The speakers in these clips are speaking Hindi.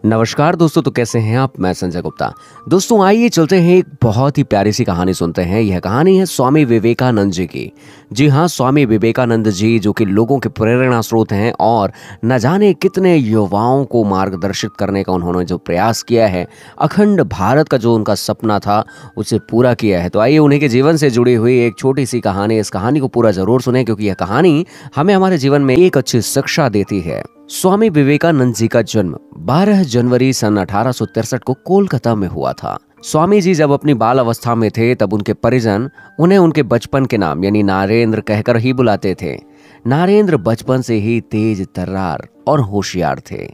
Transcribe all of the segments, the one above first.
नमस्कार दोस्तों, तो कैसे हैं आप। मैं संजय गुप्ता। दोस्तों आइए चलते हैं, एक बहुत ही प्यारी सी कहानी सुनते हैं। यह कहानी है स्वामी विवेकानंद जी की। जी हाँ, स्वामी विवेकानंद जी जो कि लोगों के प्रेरणा स्रोत हैं और न जाने कितने युवाओं को मार्गदर्शित करने का उन्होंने जो प्रयास किया है, अखंड भारत का जो उनका सपना था उसे पूरा किया है। तो आइए उन्हीं के जीवन से जुड़ी हुई एक छोटी सी कहानी, इस कहानी को पूरा जरूर सुने क्योंकि यह कहानी हमें हमारे जीवन में एक अच्छी शिक्षा देती है। स्वामी विवेकानंद जी का जन्म 12 जनवरी सन 1863 को कोलकाता में हुआ था। स्वामी जी जब अपनी बाल अवस्था में थे तब उनके परिजन उन्हें उनके बचपन के नाम यानी नारेंद्र कहकर ही बुलाते थे। नारेंद्र बचपन से ही तेज तर्रार और होशियार थे।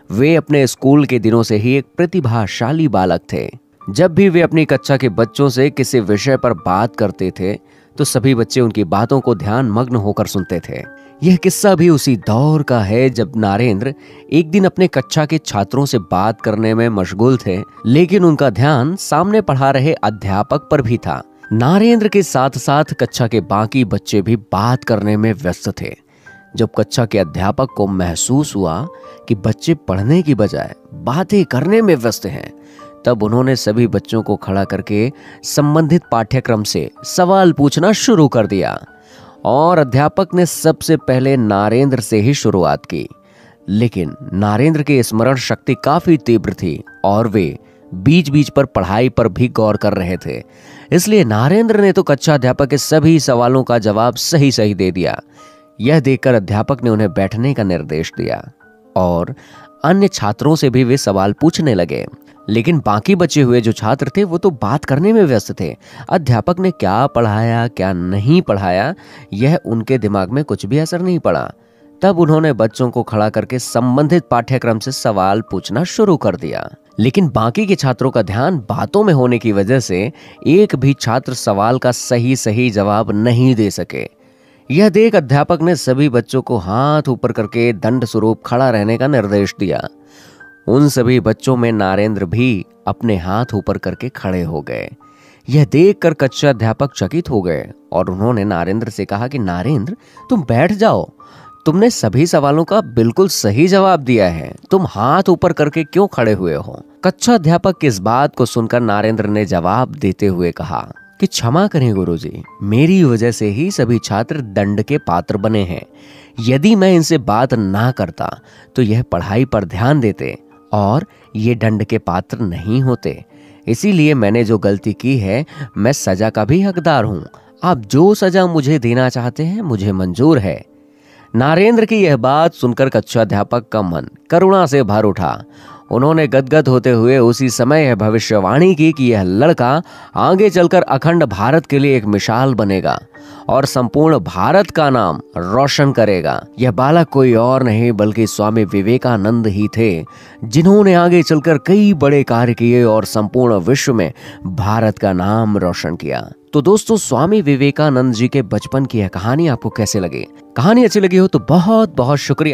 वे अपने स्कूल के दिनों से ही एक प्रतिभाशाली बालक थे। जब भी वे अपनी कक्षा के बच्चों से किसी विषय पर बात करते थे तो सभी बच्चे उनकी बातों को ध्यान मग्न होकर सुनते थे। यह किस्सा भी उसी दौर का है जब नारेंद्र एक दिन अपने कक्षा के छात्रों से बात करने में मशगूल थे, लेकिन उनका ध्यान सामने पढ़ा रहे अध्यापक पर भी था। नारेंद्र के साथ साथ कक्षा के बाकी बच्चे भी बात करने में व्यस्त थे। जब कक्षा के अध्यापक को महसूस हुआ कि बच्चे पढ़ने की बजाय बातें करने में व्यस्त हैं, तब उन्होंने सभी बच्चों को खड़ा करके संबंधित पाठ्यक्रम से सवाल पूछना शुरू कर दिया और अध्यापक ने सबसे पहले नारेंद्र से ही शुरुआत की। लेकिन नारेंद्र की स्मरण शक्ति काफी तीव्र थी और वे बीच बीच पर पढ़ाई पर भी गौर कर रहे थे। इसलिए नारेंद्र ने तो कक्षा अध्यापक के सभी सवालों का जवाब सही सही दे दिया। यह देखकर अध्यापक ने उन्हें बैठने का निर्देश दिया और अन्य छात्रों से भी वे सवाल पूछने लगे। लेकिन बाकी बचे हुए जो छात्र थे वो तो बात करने में व्यस्त थे। अध्यापक ने क्या पढ़ाया क्या नहीं पढ़ाया यह उनके दिमाग में कुछ भी असर नहीं पड़ा। तब उन्होंने बच्चों को खड़ा करके संबंधित पाठ्यक्रम से सवाल पूछना शुरू कर दिया। लेकिन बाकी के छात्रों का ध्यान बातों में होने की वजह से एक भी छात्र सवाल का सही सही जवाब नहीं दे सके। यह देख अध्यापक ने सभी बच्चों को हाथ ऊपर करके दंड स्वरूप खड़ा रहने का निर्देश दिया। उन सभी बच्चों में नारेंद्र भी अपने हाथ ऊपर करके खड़े हो गए। यह देखकर कक्षा अध्यापक चकित हो गए और उन्होंने नारेंद्र से कहा कि नारेंद्र, तुम बैठ जाओ। तुमने सभी सवालों का बिल्कुल सही जवाब दिया है, तुम हाथ ऊपर करके क्यों खड़े हुए हो। कक्षा अध्यापक की इस बात को सुनकर नारेंद्र ने जवाब देते हुए कहा कि क्षमा करें गुरुजी, मेरी वजह से ही सभी छात्र दंड के पात्र बने हैं। यदि मैं इनसे बात ना करता तो यह पढ़ाई पर ध्यान देते और ये दंड के पात्र नहीं होते। इसीलिए मैंने जो गलती की है मैं सजा का भी हकदार हूं। आप जो सजा मुझे देना चाहते हैं मुझे मंजूर है। नारेंद्र की यह बात सुनकर कक्षा अध्यापक का मन करुणा से भर उठा। उन्होंने गदगद होते हुए उसी समय यह भविष्यवाणी की कि यह लड़का आगे चलकर अखंड भारत के लिए एक मिसाल बनेगा और संपूर्ण भारत का नाम रोशन करेगा। यह बालक कोई और नहीं बल्कि स्वामी विवेकानंद ही थे, जिन्होंने आगे चलकर कई बड़े कार्य किए और संपूर्ण विश्व में भारत का नाम रोशन किया। तो दोस्तों, स्वामी विवेकानंद जी के बचपन की यह कहानी आपको कैसे लगी? कहानी अच्छी लगी हो तो बहुत बहुत शुक्रिया।